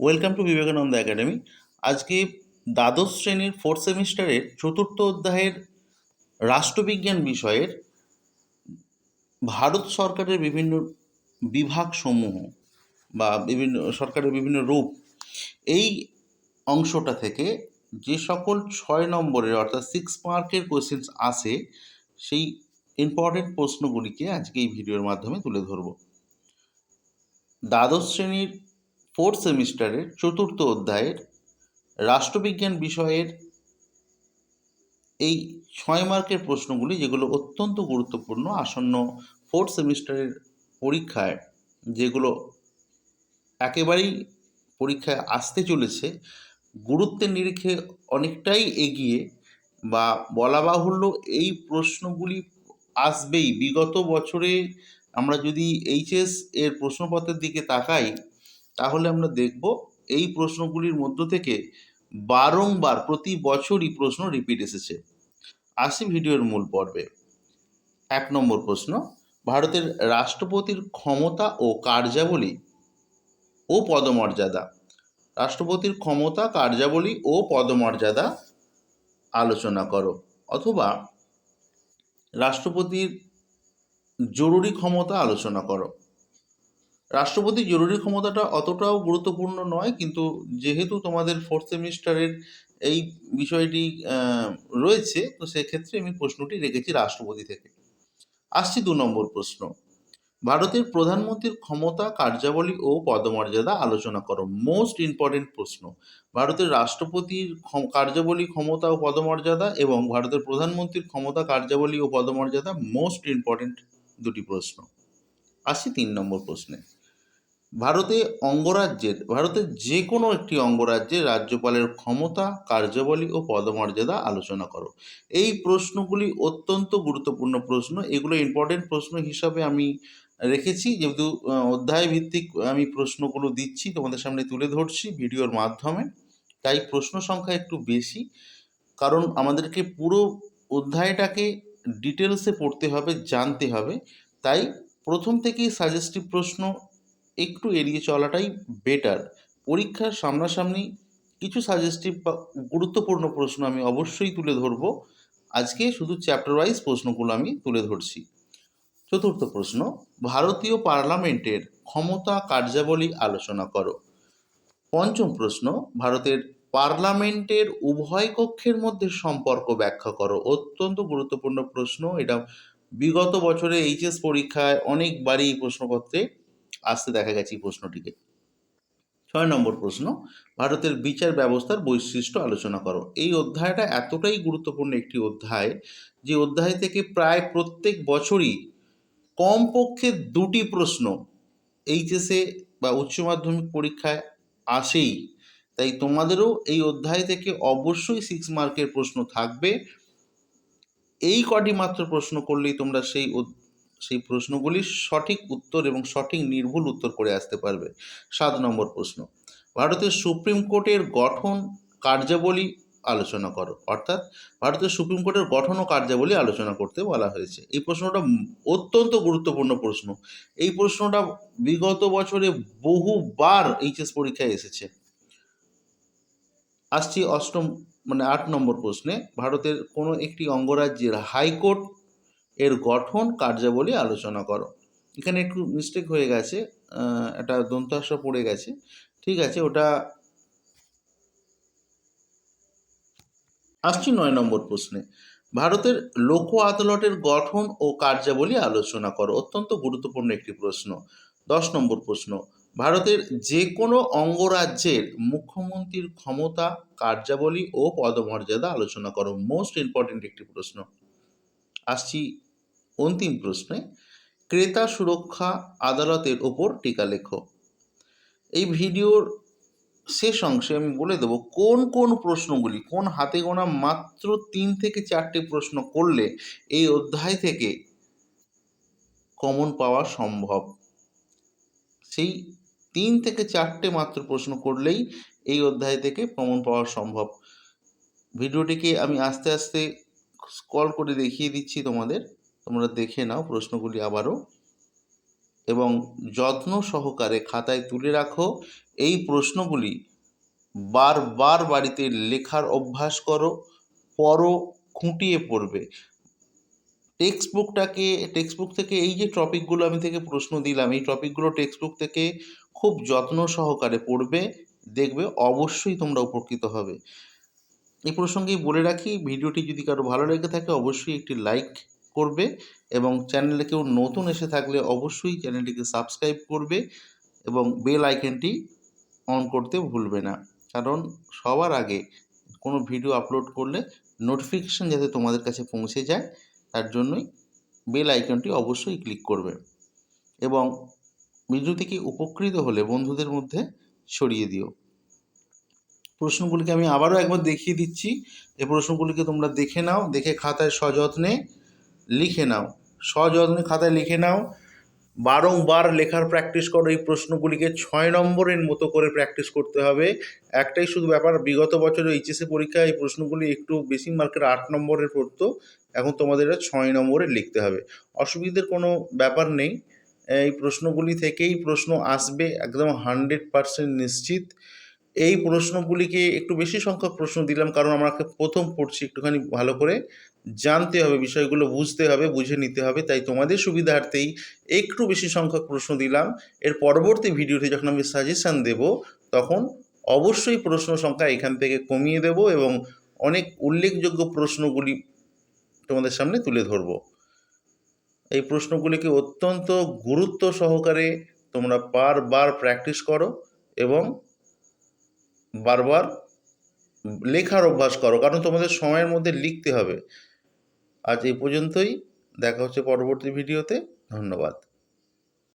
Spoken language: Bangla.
Welcome to Vivekananda academy. আজকে দ্বাদশ শ্রেণীর ফোর্থ সেমিস্টারের চতুর্থ অধ্যায়ের রাষ্ট্রবিজ্ঞান বিষয়ের ভারত সরকারের বিভিন্ন বিভাগসমূহ বা বিভিন্ন সরকারের বিভিন্ন রূপ, এই অংশটা থেকে যে সকল 6 নম্বরের অর্থাৎ 6 মার্কের কোয়েশ্চেন্স আসে, সেই ইম্পর্টেন্ট প্রশ্নগুলিকে আজকে এই ভিডিওর মাধ্যমে তুলে ধরব। দ্বাদশ শ্রেণীর ফোর্থ সেমিস্টারের চতুর্থ অধ্যায়ের রাষ্ট্রবিজ্ঞান বিষয়ের এই 6 মার্কের প্রশ্নগুলি, যেগুলো অত্যন্ত গুরুত্বপূর্ণ আসন্ন ফোর্থ সেমিস্টারের পরীক্ষায়, যেগুলো একেবারেই পরীক্ষায় আসতে চলেছে, গুরুত্বের নিরিখে অনেকটাই এগিয়ে, বা বলা বাহুল্য এই প্রশ্নগুলি আসবেই। বিগত বছরে আমরা যদি এইচএস এর প্রশ্নপত্রের দিকে তাকাই, তাহলে আমরা দেখব এই প্রশ্নগুলির মধ্য থেকে বারংবার প্রতি বছরই প্রশ্ন রিপিট এসেছে। আসি ভিডিওর মূল পর্বে। 1 নম্বর প্রশ্ন, ভারতের রাষ্ট্রপতির ক্ষমতা ও কার্যাবলী ও পদমর্যাদা। রাষ্ট্রপতির ক্ষমতা, কার্যাবলী ও পদমর্যাদা আলোচনা করো। অথবা রাষ্ট্রপতির জরুরি ক্ষমতা আলোচনা করো। রাষ্ট্রপতির জরুরি ক্ষমতাটা অতটাও গুরুত্বপূর্ণ নয়, কিন্তু যেহেতু তোমাদের ফোর্থ সেমিস্টারের এই বিষয়টি রয়েছে, তো সেক্ষেত্রে আমি প্রশ্নটি রেখেছি রাষ্ট্রপতি থেকে। আসছি 2 নম্বর প্রশ্ন, ভারতের প্রধানমন্ত্রীর ক্ষমতা, কার্যাবলী ও পদমর্যাদা আলোচনা করো। মোস্ট ইম্পর্টেন্ট প্রশ্ন। ভারতের রাষ্ট্রপতির কার্যাবলী, ক্ষমতা ও পদমর্যাদা এবং ভারতের প্রধানমন্ত্রীর ক্ষমতা, কার্যাবলী ও পদমর্যাদা মোস্ট ইম্পর্টেন্ট দুটি প্রশ্ন। আসি 3 নম্বর প্রশ্নে, ভারতের যে কোনো একটি অঙ্গরাজ্যের রাজ্যপালের ক্ষমতা, কার্যাবলী ও পদমর্যাদা আলোচনা করো। এই প্রশ্নগুলি অত্যন্ত গুরুত্বপূর্ণ প্রশ্ন। এগুলো ইম্পর্টেন্ট প্রশ্ন হিসাবে আমি রেখেছি, যেহেতু অধ্যায় ভিত্তিক আমি প্রশ্নগুলো দিচ্ছি, তোমাদের সামনে তুলে ধরছি ভিডিওর মাধ্যমে, তাই প্রশ্ন সংখ্যা একটু বেশি, কারণ আমাদেরকে পুরো অধ্যায়টাকে ডিটেলসে পড়তে হবে, জানতে হবে। তাই প্রথম থেকেই সাজেস্টিভ প্রশ্ন একটু এড়িয়ে চলাটাই বেটার। পরীক্ষার সামনাসামনি কিছু সাজেস্টিভ বা গুরুত্বপূর্ণ প্রশ্ন আমি অবশ্যই তুলে ধরব। আজকে শুধু চ্যাপ্টার ওয়াইজ প্রশ্নগুলো আমি তুলে ধরছি। চতুর্থ প্রশ্ন, ভারতীয় পার্লামেন্টের ক্ষমতা, কার্যাবলী আলোচনা করো। পঞ্চম প্রশ্ন, ভারতের পার্লামেন্টের উভয় কক্ষের মধ্যে সম্পর্ক ব্যাখ্যা করো। অত্যন্ত গুরুত্বপূর্ণ প্রশ্ন এটা। বিগত বছরে এইচএস পরীক্ষায় অনেকবারই এই প্রশ্নপত্রে আসতে দেখা গেছে এই প্রশ্নটিকে। 6 নম্বর প্রশ্ন, ভারতের বিচার ব্যবস্থার বৈশিষ্ট্য আলোচনা করো। এই অধ্যায়টা এতটাই গুরুত্বপূর্ণ একটি অধ্যায়, যে অধ্যায় থেকে প্রায় প্রত্যেক বছরই কমপক্ষে 2টি প্রশ্ন এইচএসে বা উচ্চ মাধ্যমিক পরীক্ষায় আসেই। তাই তোমাদেরও এই অধ্যায় থেকে অবশ্যই 6 মার্কের প্রশ্ন থাকবে। এই কটি মাত্র প্রশ্ন করলেই তোমরা সেই প্রশ্নগুলির সঠিক উত্তর এবং সঠিক নির্ভুল উত্তর করে আসতে পারবে। 7 নম্বর প্রশ্ন, ভারতের সুপ্রিম কোর্টের গঠন, কার্যাবলী আলোচনা করো। অর্থাৎ ভারতের সুপ্রিম কোর্টের গঠন ও কার্যাবলী আলোচনা করতে বলা হয়েছে। এই প্রশ্নটা অত্যন্ত গুরুত্বপূর্ণ প্রশ্ন। এই প্রশ্নটা বিগত বছরে বহুবার এইচএস পরীক্ষায় এসেছে। আসছি 8 নম্বর প্রশ্নে, ভারতের কোনো একটি অঙ্গরাজ্যের হাইকোর্ট এর গঠন, কার্যাবলী আলোচনা করো। এখানে একটু মিস্টেক হয়ে গেছে, একটা দন্তাস্ব পড়ে গেছে। ঠিক আছে, ওটা। আসছি 9 নম্বর প্রশ্নে, ভারতের লোক আদালতের গঠন ও কার্যাবলী আলোচনা করো। অত্যন্ত গুরুত্বপূর্ণ একটি প্রশ্ন। 10 নম্বর প্রশ্ন, ভারতের যে কোনো অঙ্গরাজ্যের মুখ্যমন্ত্রীর ক্ষমতা, কার্যাবলী ও পদমর্যাদা আলোচনা করো। মোস্ট ইম্পর্টেন্ট একটি প্রশ্ন। আসছি অন্তিম প্রশ্নে, ক্রেতা সুরক্ষা আদালতের ওপর টিকা লেখো। এই ভিডিওর শেষ অংশে আমি বলে দেবো কোন কোন প্রশ্নগুলি, কোন হাতে গোনা মাত্র 3 থেকে 4টে প্রশ্ন করলে এই অধ্যায় থেকে কমন পাওয়া সম্ভব। সেই 3 থেকে 4টে মাত্র প্রশ্ন করলেই এই অধ্যায় থেকে কমন পাওয়া সম্ভব। ভিডিওটিকে আমি আস্তে আস্তে স্ক্রল করে দেখিয়ে দিচ্ছি তোমাদের, তোমরা দেখে নাও প্রশ্নগুলি আবারও, এবং যত্ন সহকারে খাতায় তুলে রাখো এই প্রশ্নগুলি বারবার বাড়িতে লেখার অভ্যাস করো, পড়ো, খুঁটিয়ে পড়বে। টেক্সট বুক থেকে এই যে টপিকগুলো আমি থেকে প্রশ্ন দিলাম, এই টপিকগুলো টেক্সট বুক থেকে খুব যত্ন সহকারে পড়বে, দেখবে অবশ্যই তোমরা উপকৃত হবে। এই প্রসঙ্গেই বলে রাখি, ভিডিওটি যদি কারো ভালো লেগে থাকে অবশ্যই একটি লাইক করবে এবং চ্যানেলে কেউ নতুন এসে থাকলে অবশ্যই চ্যানেলটিকে সাবস্ক্রাইব করবে এবং বেল আইকনটি অন করতে ভুলবে না, কারণ সবার আগে কোনো ভিডিও আপলোড করলে নোটিফিকেশান যাতে তোমাদের কাছে পৌঁছে যায় তার জন্যই বেল আইকনটি অবশ্যই ক্লিক করবে এবং ভিডিও থেকে উপকৃত হলে বন্ধুদের মধ্যে ছড়িয়ে দিও। প্রশ্নগুলিকে আমি আবারও একবার দেখিয়ে দিচ্ছি, এই প্রশ্নগুলিকে তোমরা দেখে নাও, দেখে খাতায় সযত্নে লিখে নাও, সযত্নে খাতায় লিখে নাও, বারংবার লেখার প্র্যাকটিস করো। এই প্রশ্নগুলিকে 6 নম্বরের মতো করে প্র্যাকটিস করতে হবে। একটাই শুধু ব্যাপার, বিগত বছরে এইচএসএ পরীক্ষায় এই প্রশ্নগুলি একটু বেশি মার্কের 8 নম্বরের পড়তো, এখন তোমাদের এটা 6 নম্বরের লিখতে হবে। অসুবিধার কোনো ব্যাপার নেই, এই প্রশ্নগুলি থেকেই প্রশ্ন আসবে একদম 100% নিশ্চিত। এই প্রশ্নগুলিকে একটু বেশি সংখ্যক প্রশ্ন দিলাম কারণ আমাকে প্রথম পড়ছি, একটুখানি ভালো করে জানতে হবে, বিষয়গুলো বুঝতে হবে, বুঝে নিতে হবে, তাই তোমাদের সুবিধার্থেই একটু বেশি সংখ্যক প্রশ্ন দিলাম। এর পরবর্তী ভিডিওতে যখন আমি সাজেশান দেব তখন অবশ্যই প্রশ্ন সংখ্যা এখান থেকে কমিয়ে দেব এবং অনেক উল্লেখযোগ্য প্রশ্নগুলি তোমাদের সামনে তুলে ধরব। এই প্রশ্নগুলিকে অত্যন্ত গুরুত্ব সহকারে তোমরা বারবার প্র্যাকটিস করো এবং বারবার লেখার অভ্যাস করো, কারণ তোমাদের সময়ের মধ্যে লিখতে হবে। আজ এই পর্যন্তই, দেখা হচ্ছে পরবর্তী ভিডিওতে। ধন্যবাদ।